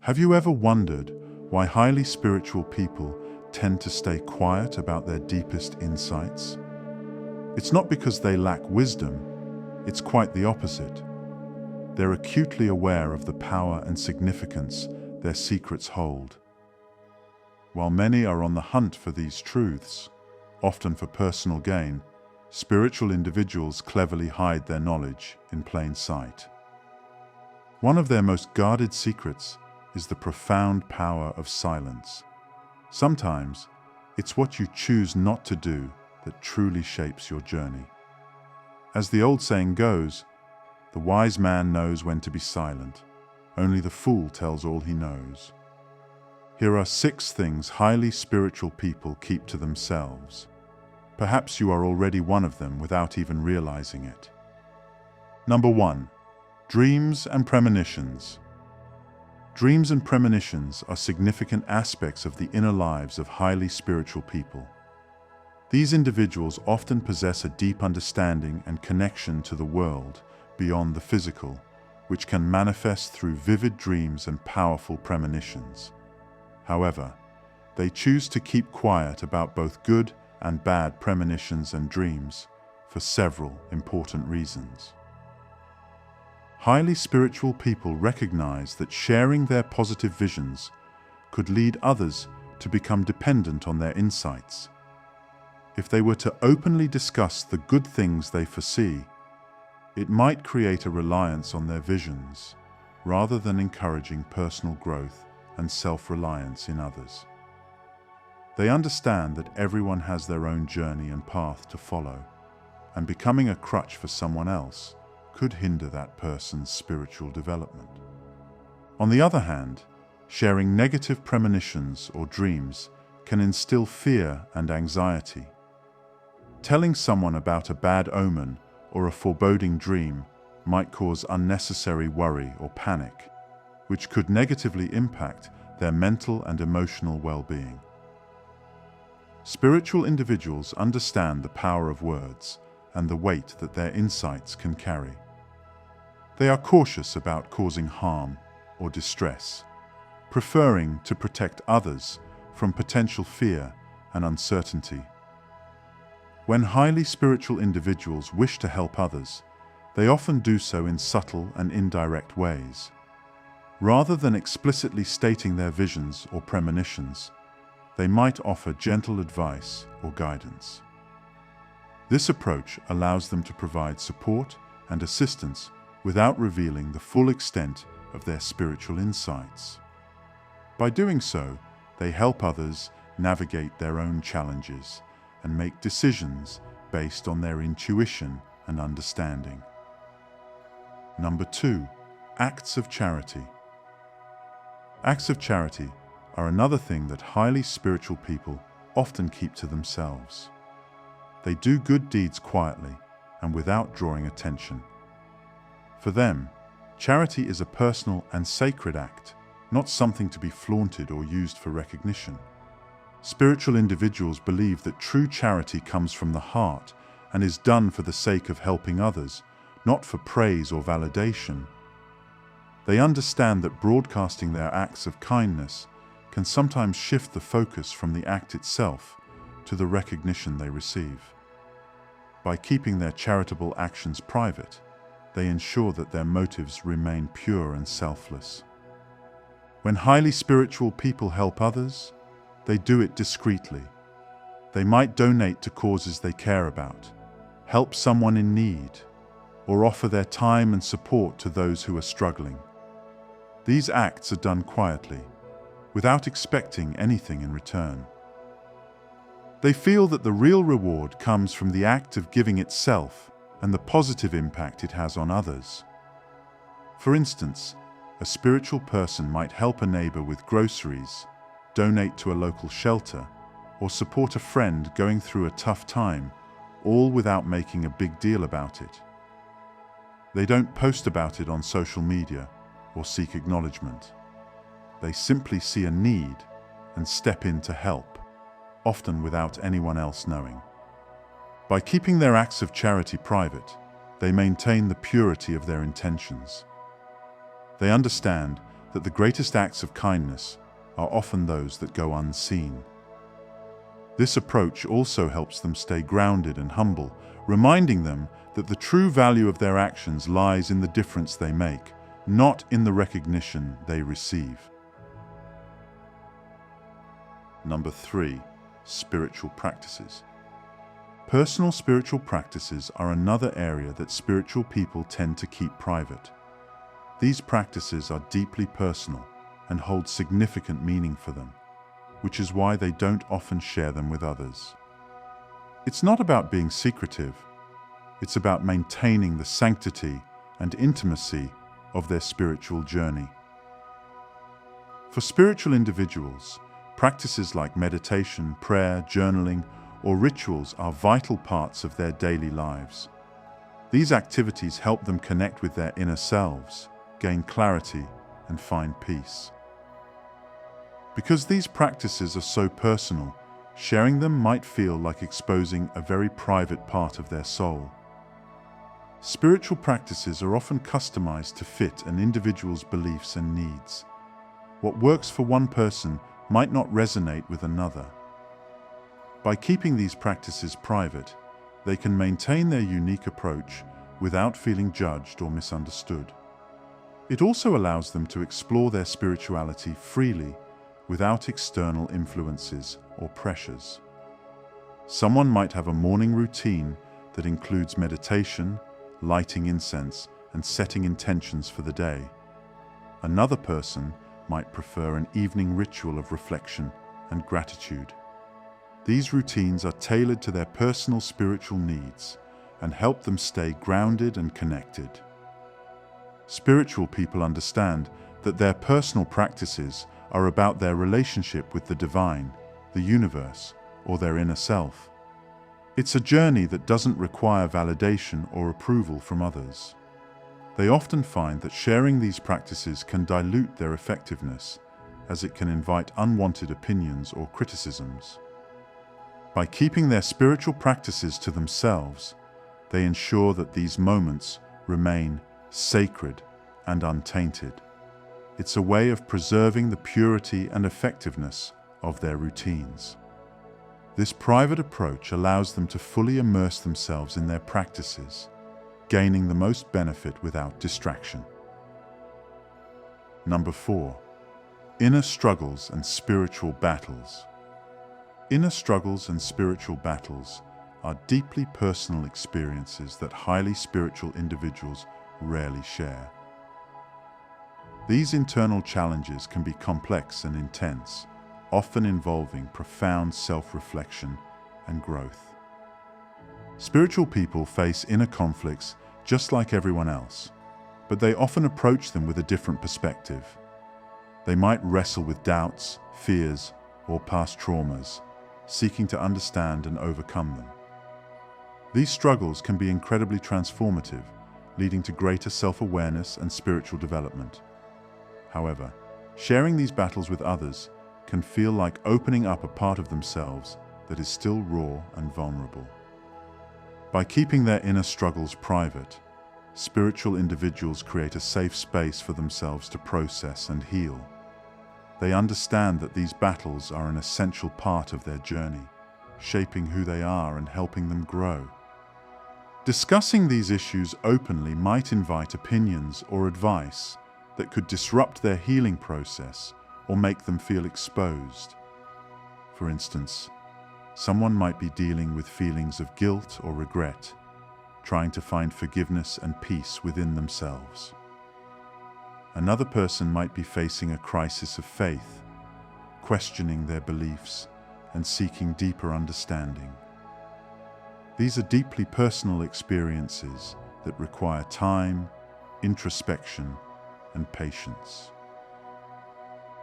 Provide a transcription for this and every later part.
Have you ever wondered why highly spiritual people tend to stay quiet about their deepest insights? It's not because they lack wisdom, it's quite the opposite. They're acutely aware of the power and significance their secrets hold. While many are on the hunt for these truths, often for personal gain, spiritual individuals cleverly hide their knowledge in plain sight. One of their most guarded secrets is the profound power of silence. Sometimes, it's what you choose not to do that truly shapes your journey. As the old saying goes, the wise man knows when to be silent. Only the fool tells all he knows. Here are 6 things highly spiritual people keep to themselves. Perhaps you are already one of them without even realizing it. Number 1. Dreams and premonitions. Dreams and premonitions are significant aspects of the inner lives of highly spiritual people. These individuals often possess a deep understanding and connection to the world beyond the physical, which can manifest through vivid dreams and powerful premonitions. However, they choose to keep quiet about both good and bad premonitions and dreams for several important reasons. Highly spiritual people recognize that sharing their positive visions could lead others to become dependent on their insights. If they were to openly discuss the good things they foresee, it might create a reliance on their visions, rather than encouraging personal growth and self-reliance in others. They understand that everyone has their own journey and path to follow, and becoming a crutch for someone else could hinder that person's spiritual development. On the other hand, sharing negative premonitions or dreams can instill fear and anxiety. Telling someone about a bad omen or a foreboding dream might cause unnecessary worry or panic, which could negatively impact their mental and emotional well-being. Spiritual individuals understand the power of words and the weight that their insights can carry. They are cautious about causing harm or distress, preferring to protect others from potential fear and uncertainty. When highly spiritual individuals wish to help others, they often do so in subtle and indirect ways. Rather than explicitly stating their visions or premonitions, they might offer gentle advice or guidance. This approach allows them to provide support and assistance without revealing the full extent of their spiritual insights. By doing so, they help others navigate their own challenges and make decisions based on their intuition and understanding. Number 2. Acts of charity. Acts of charity are another thing that highly spiritual people often keep to themselves. They do good deeds quietly and without drawing attention. For them, charity is a personal and sacred act, not something to be flaunted or used for recognition. Spiritual individuals believe that true charity comes from the heart and is done for the sake of helping others, not for praise or validation. They understand that broadcasting their acts of kindness can sometimes shift the focus from the act itself to the recognition they receive. By keeping their charitable actions private, they ensure that their motives remain pure and selfless. When highly spiritual people help others, they do it discreetly. They might donate to causes they care about, help someone in need, or offer their time and support to those who are struggling. These acts are done quietly, without expecting anything in return. They feel that the real reward comes from the act of giving itself and the positive impact it has on others. For instance, a spiritual person might help a neighbor with groceries, donate to a local shelter, or support a friend going through a tough time, all without making a big deal about it. They don't post about it on social media or seek acknowledgement. They simply see a need and step in to help, often without anyone else knowing. By keeping their acts of charity private, they maintain the purity of their intentions. They understand that the greatest acts of kindness are often those that go unseen. This approach also helps them stay grounded and humble, reminding them that the true value of their actions lies in the difference they make, not in the recognition they receive. Number 3. Spiritual practices. Personal spiritual practices are another area that spiritual people tend to keep private. These practices are deeply personal and hold significant meaning for them, which is why they don't often share them with others. It's not about being secretive, it's about maintaining the sanctity and intimacy of their spiritual journey. For spiritual individuals, practices like meditation, prayer, journaling, or rituals are vital parts of their daily lives. These activities help them connect with their inner selves, gain clarity, and find peace. Because these practices are so personal, sharing them might feel like exposing a very private part of their soul. Spiritual practices are often customized to fit an individual's beliefs and needs. What works for one person might not resonate with another. By keeping these practices private, they can maintain their unique approach without feeling judged or misunderstood. It also allows them to explore their spirituality freely without external influences or pressures. Someone might have a morning routine that includes meditation, lighting incense, and setting intentions for the day. Another person might prefer an evening ritual of reflection and gratitude. These routines are tailored to their personal spiritual needs and help them stay grounded and connected. Spiritual people understand that their personal practices are about their relationship with the divine, the universe, or their inner self. It's a journey that doesn't require validation or approval from others. They often find that sharing these practices can dilute their effectiveness, as it can invite unwanted opinions or criticisms. By keeping their spiritual practices to themselves, they ensure that these moments remain sacred and untainted. It's a way of preserving the purity and effectiveness of their routines. This private approach allows them to fully immerse themselves in their practices, gaining the most benefit without distraction. Number 4. Inner struggles and spiritual battles. Inner struggles and spiritual battles are deeply personal experiences that highly spiritual individuals rarely share. These internal challenges can be complex and intense, often involving profound self-reflection and growth. Spiritual people face inner conflicts just like everyone else, but they often approach them with a different perspective. They might wrestle with doubts, fears, or past traumas, seeking to understand and overcome them. These struggles can be incredibly transformative, leading to greater self-awareness and spiritual development. However, sharing these battles with others can feel like opening up a part of themselves that is still raw and vulnerable. By keeping their inner struggles private, spiritual individuals create a safe space for themselves to process and heal. They understand that these battles are an essential part of their journey, shaping who they are and helping them grow. Discussing these issues openly might invite opinions or advice that could disrupt their healing process or make them feel exposed. For instance, someone might be dealing with feelings of guilt or regret, trying to find forgiveness and peace within themselves. Another person might be facing a crisis of faith, questioning their beliefs and seeking deeper understanding. These are deeply personal experiences that require time, introspection, and patience.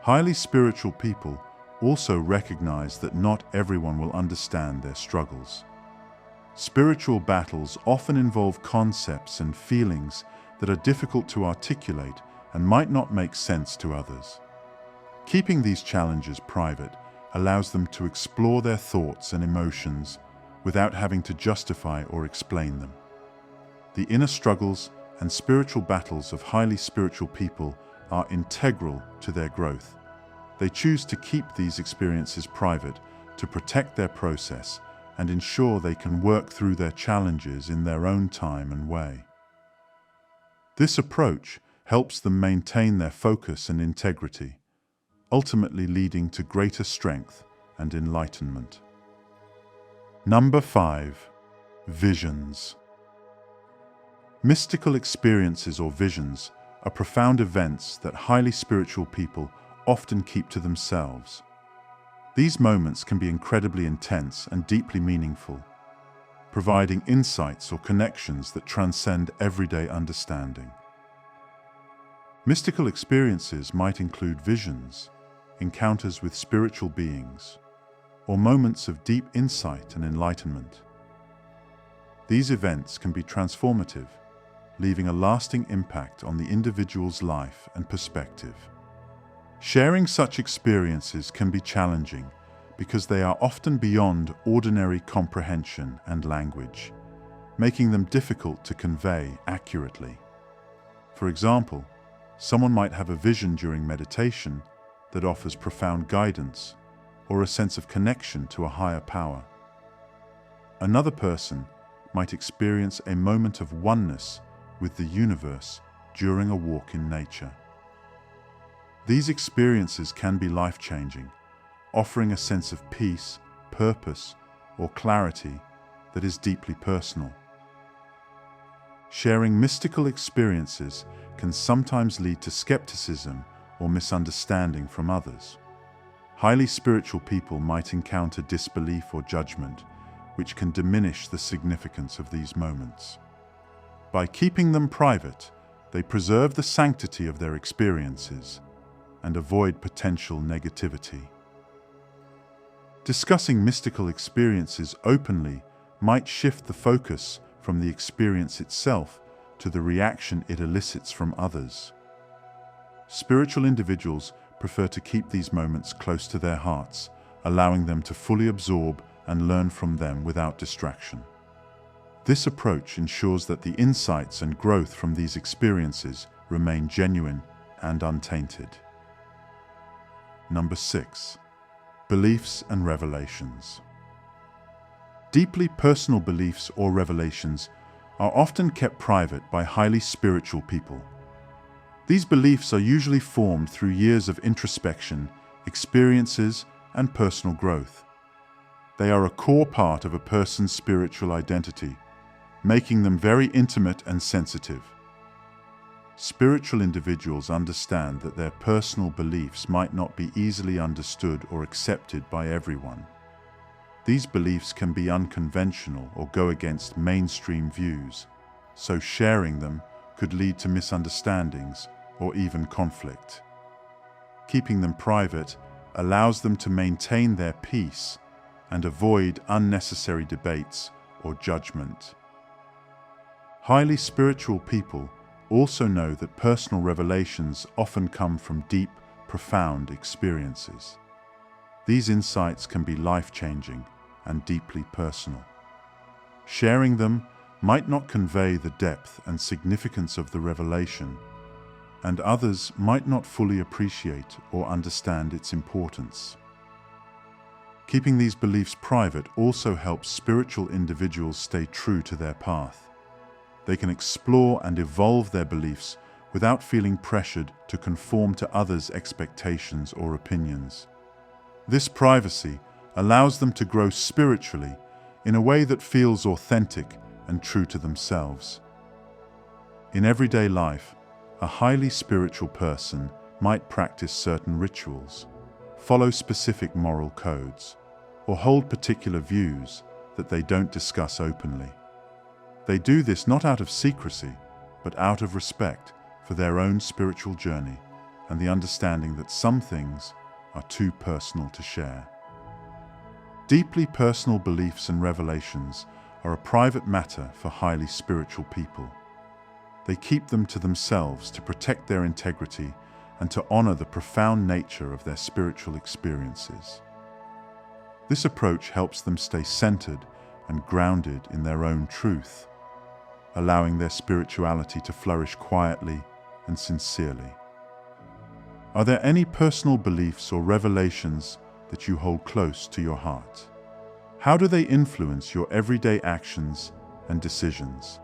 Highly spiritual people also recognize that not everyone will understand their struggles. Spiritual battles often involve concepts and feelings that are difficult to articulate and might not make sense to others. Keeping these challenges private allows them to explore their thoughts and emotions without having to justify or explain them. The inner struggles and spiritual battles of highly spiritual people are integral to their growth. They choose to keep these experiences private to protect their process and ensure they can work through their challenges in their own time and way. This approach helps them maintain their focus and integrity, ultimately leading to greater strength and enlightenment. Number 5. Visions. Mystical experiences or visions are profound events that highly spiritual people often keep to themselves. These moments can be incredibly intense and deeply meaningful, providing insights or connections that transcend everyday understanding. Mystical experiences might include visions, encounters with spiritual beings, or moments of deep insight and enlightenment. These events can be transformative, leaving a lasting impact on the individual's life and perspective. Sharing such experiences can be challenging because they are often beyond ordinary comprehension and language, making them difficult to convey accurately. For example, someone might have a vision during meditation that offers profound guidance or a sense of connection to a higher power. Another person might experience a moment of oneness with the universe during a walk in nature. These experiences can be life-changing, offering a sense of peace, purpose, or clarity that is deeply personal. Sharing mystical experiences can sometimes lead to skepticism or misunderstanding from others. Highly spiritual people might encounter disbelief or judgment, which can diminish the significance of these moments. By keeping them private, they preserve the sanctity of their experiences and avoid potential negativity. Discussing mystical experiences openly might shift the focus from the experience itself to the reaction it elicits from others. Spiritual individuals prefer to keep these moments close to their hearts, allowing them to fully absorb and learn from them without distraction. This approach ensures that the insights and growth from these experiences remain genuine and untainted. Number 6. Beliefs and revelations. Deeply personal beliefs or revelations are often kept private by highly spiritual people. These beliefs are usually formed through years of introspection, experiences, and personal growth. They are a core part of a person's spiritual identity, making them very intimate and sensitive. Spiritual individuals understand that their personal beliefs might not be easily understood or accepted by everyone. These beliefs can be unconventional or go against mainstream views, so sharing them could lead to misunderstandings or even conflict. Keeping them private allows them to maintain their peace and avoid unnecessary debates or judgment. Highly spiritual people also know that personal revelations often come from deep, profound experiences. These insights can be life-changing and deeply personal. Sharing them might not convey the depth and significance of the revelation, and others might not fully appreciate or understand its importance. Keeping these beliefs private also helps spiritual individuals stay true to their path. They can explore and evolve their beliefs without feeling pressured to conform to others' expectations or opinions. This privacy allows them to grow spiritually in a way that feels authentic and true to themselves. In everyday life, a highly spiritual person might practice certain rituals, follow specific moral codes, or hold particular views that they don't discuss openly. They do this not out of secrecy, but out of respect for their own spiritual journey and the understanding that some things are too personal to share. Deeply personal beliefs and revelations are a private matter for highly spiritual people. They keep them to themselves to protect their integrity and to honor the profound nature of their spiritual experiences. This approach helps them stay centered and grounded in their own truth, allowing their spirituality to flourish quietly and sincerely. Are there any personal beliefs or revelations that you hold close to your heart? How do they influence your everyday actions and decisions?